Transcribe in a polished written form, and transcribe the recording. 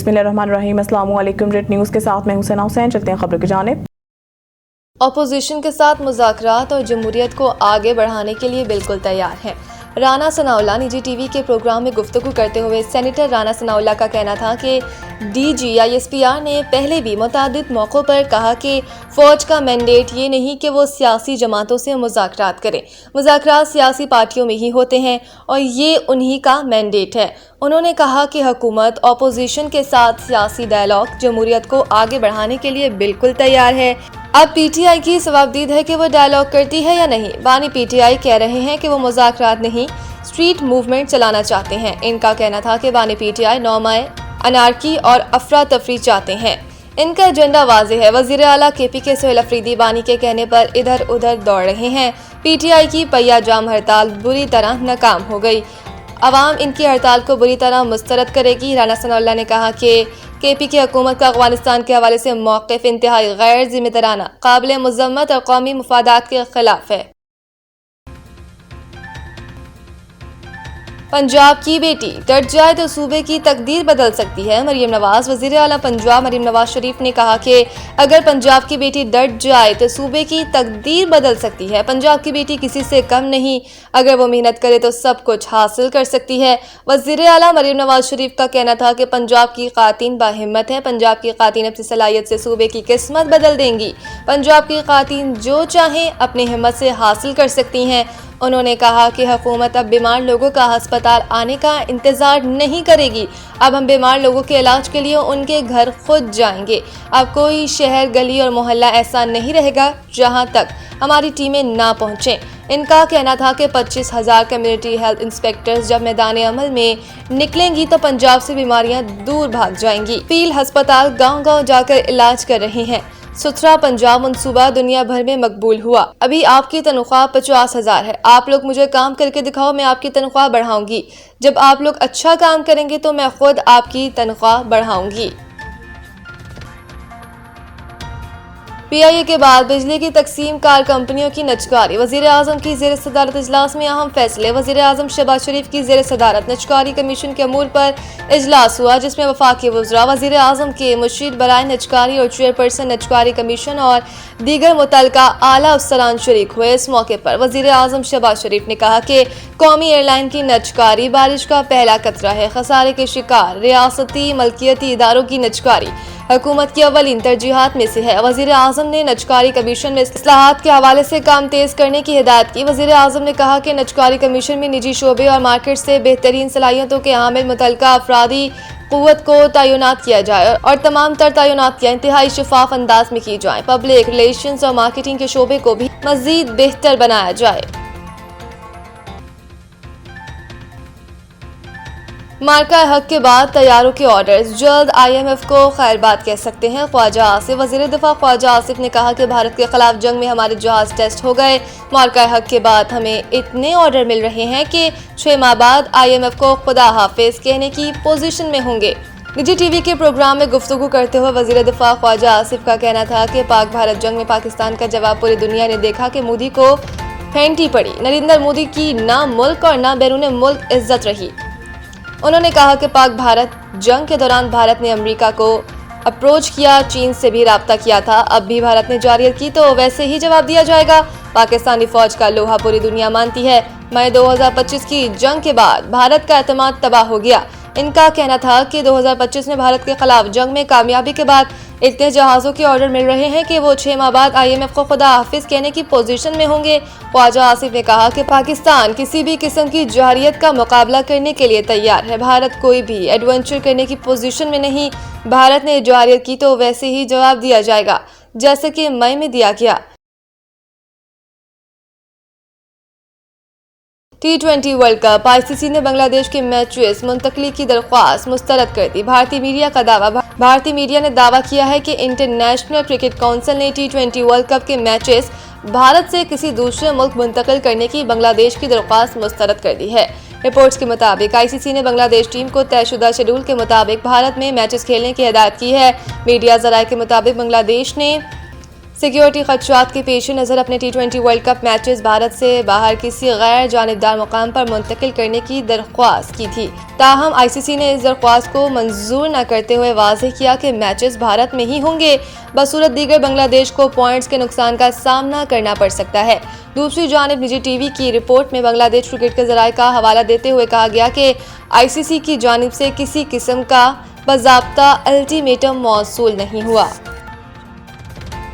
बिस्मिल्लाहिर्रहमानिर्रहीम। अस्सलाम वालेकुम। रेड न्यूज़ के साथ मैं हुसैना हुसैन। चलते हैं खबर की जानिब। अपोजिशन के साथ मुज़ाकरात और जमहूरियत को आगे बढ़ाने के लिए बिल्कुल तैयार हैं। राना सनाउल्लाह निजी टीवी के प्रोग्राम में गुफ्तगू करते हुए सेनेटर राना सनाउल्लाह का कहना था कि DGISPR ने पहले भी मुतादिद मौक़ों पर कहा कि फ़ौज का मैंडेट ये नहीं कि वो सियासी जमातों से मुज़ाकरात करें। मुज़ाकरात सियासी पार्टियों में ही होते हैं और ये उन्हीं का मैंडेट है। उन्होंने कहा कि हुकूमत अपोजिशन के साथ सियासी डायलॉग जमहूरियत को आगे बढ़ाने के लिए बिल्कुल तैयार है। अब PTI की सवाबदीद है कि वो डायलॉग करती है या नहीं। बानी PTI कह रहे हैं कि वो मुज़ाकरात नहीं, स्ट्रीट मूवमेंट चलाना चाहते हैं। इनका कहना था कि बानी PTI नौमाए अनारकी और अफरा तफरी चाहते हैं। इनका एजेंडा वाज़ेह है। वज़ीर आला KPK सोहेल अफरीदी बानी के कहने पर इधर उधर दौड़ रहे हैं। PTI की पहिया जाम हड़ताल बुरी तरह नाकाम हो गई। अवाम इनकी हड़ताल को बुरी तरह मुस्तरद करेगी। राना सनाउल्लाह ने कहा कि KPK हुकूमत का अफगानिस्तान के हवाले से मौक़िफ़ इंतहाई गैर जिम्मेदाराना, काबिल मुज़म्मत और कौमी मुफादात के खिलाफ है। पंजाब की बेटी डट जाए तो सूबे की तकदीर बदल सकती है। मरीम नवाज। वज़ीर आला पंजाब मरीम नवाज शरीफ ने कहा कि अगर पंजाब की बेटी डट जाए तो सूबे की तकदीर बदल सकती है। पंजाब की बेटी किसी से कम नहीं, अगर वो मेहनत करे तो सब कुछ हासिल कर सकती है। वज़ीर आला मरीम नवाज शरीफ का कहना था कि पंजाब की ख़ातीन बाहिम्मत है। पंजाब की ख़ातीन अपनी सलाहियत से सूबे की किस्मत बदल देंगी। पंजाब की ख़ातीन जो चाहें अपनी हिम्मत से हासिल कर सकती हैं। उन्होंने कहा कि हुकूमत अब बीमार लोगों का अस्पताल आने का इंतज़ार नहीं करेगी। अब हम बीमार लोगों के इलाज के लिए उनके घर खुद जाएंगे। अब कोई शहर, गली और मोहल्ला ऐसा नहीं रहेगा जहां तक हमारी टीमें ना पहुंचें। इनका कहना था कि 25,000 कम्युनिटी हेल्थ इंस्पेक्टर्स जब मैदान अमल में निकलेंगी तो पंजाब से बीमारियां दूर भाग जाएंगी। फील्ड अस्पताल गाँव-गाँव जाकर इलाज कर रहे हैं। सुथरा पंजाब मंसूबा दुनिया भर में मकबूल हुआ। अभी आपकी तनख्वाह 50,000 है। आप लोग मुझे काम करके दिखाओ, मैं आपकी तनख्वाह बढ़ाऊंगी। जब आप लोग अच्छा काम करेंगे तो मैं खुद आपकी तनख्वाह बढ़ाऊंगी। PIA के बाद बिजली की तकसीम कार कंपनियों की नचकारी। वज़ीर आज़म की ज़ेर सदारत इजलास में अहम फैसले। वज़ीर आज़म शहबाज शरीफ की ज़ेर सदारत नचकारी कमीशन के अमूर पर इजलास हुआ, जिसमें वफाकी वज़रा, वज़ीर आज़म के मुशीर बराए नचकारी और चेयरपर्सन नचकारी कमीशन और दीगर मुतल्लिका आला अफसरान शरीक हुए। इस मौके पर वज़ीर आज़म शहबाज शरीफ ने कहा कि कौमी एयरलाइन की नचकारी बारिश का पहला कतरा है। खसारे के शिकार रियासती मलकियती इदारों की नचकारी हुकूमत की अव्वलीन तरजीहात में से है। वज़ीर आज़म ने नचकारी कमीशन में इस्लाहात के हवाले से काम तेज करने की हिदायत की। वज़ीर आज़म ने कहा कि नचकारी कमीशन में निजी शोबे और मार्केट से बेहतरीन सलाहियतों के हामिल मुतल्लिका अफरादी क़ुव्वत को तैनात किया जाए और तमाम तर तैनातियाँ इंतहाई शफाफ अंदाज में की जाएँ। पब्लिक रिलेशंस और मार्केटिंग के शोबे को भी मज़ीद बेहतर बनाया जाए। मार्का हक के बाद तैयारों के ऑर्डर्स। जल्द IMF को खैरबाद कह सकते हैं ख्वाजा आसिफ। वज़ीर दिफा ख्वाजा आसिफ ने कहा कि भारत के खिलाफ जंग में हमारे जहाज टेस्ट हो गए। मार्का हक के बाद हमें इतने ऑर्डर मिल रहे हैं कि 6 माह बाद IMF को खुदा हाफिज कहने की पोजीशन में होंगे। निजी टीवी के प्रोग्राम में गुफ्तगू करते हुए वज़ीर दिफा ख्वाजा आसिफ का कहना था कि पाक भारत जंग में पाकिस्तान का जवाब पूरी दुनिया ने देखा कि मोदी को फेंटी पड़ी। नरेंद्र मोदी की ना मुल्क और ना बैरून मुल्क इज्जत रही। उन्होंने कहा कि पाक भारत जंग के दौरान भारत ने अमेरिका को अप्रोच किया, चीन से भी राब्ता किया था। अब भी भारत ने जारियत की तो वैसे ही जवाब दिया जाएगा। पाकिस्तानी फौज का लोहा पूरी दुनिया मानती है। मई 2025 की जंग के बाद भारत का एतमाद तबाह हो गया। इनका कहना था कि 2025 में भारत के खिलाफ जंग में कामयाबी के बाद इतने जहाज़ों के ऑर्डर मिल रहे हैं कि वो 6 माह बाद IMF को खुदा हाफिज कहने की पोजीशन में होंगे। ख्वाजा आसिफ ने कहा कि पाकिस्तान किसी भी किस्म की जारियत का मुकाबला करने के लिए तैयार है। भारत कोई भी एडवेंचर करने की पोजीशन में नहीं। भारत ने जारियत की तो वैसे ही जवाब दिया जाएगा जैसे कि मई में दिया गया। T20 world cup. ICC ने बांग्लादेश के मैचेस मुंतकली की दरख्वास्त मुस्तरद कर दी। भारतीय मीडिया ने दावा किया है कि इंटरनेशनल क्रिकेट काउंसिल ने T20 वर्ल्ड कप के मैचेस भारत से किसी दूसरे मुल्क मुंतकिल करने की बांग्लादेश की दरख्वास्त मुस्तरद कर दी है। रिपोर्ट्स के मुताबिक ICC ने बांग्लादेश टीम को तयशुदा शेड्यूल के मुताबिक भारत में मैचेस खेलने की हिदायत की है। मीडिया ज़राए के मुताबिक बांग्लादेश ने सिक्योरिटी खदशात के पेश नज़र अपने T20 world cup matches Bharat से बाहर किसी गैर जानिबदार मुकाम पर मुंतकिल करने की दरख्वास्त की थी। ताहम ICC ने इस दरख्वास्त को मंजूर न करते हुए वाज़ेह किया कि मैचेस भारत में ही होंगे, बसूरत दीगर बांग्लादेश को पॉइंट्स के नुकसान का सामना करना पड़ सकता है। दूसरी जानिब निजी टीवी की रिपोर्ट में बांग्लादेश क्रिकेट के ज़राए का हवाला देते हुए कहा गया कि ICC की जानिब से किसी किस्म का बाज़ाब्ता अल्टीमेटम मौसूल नहीं हुआ।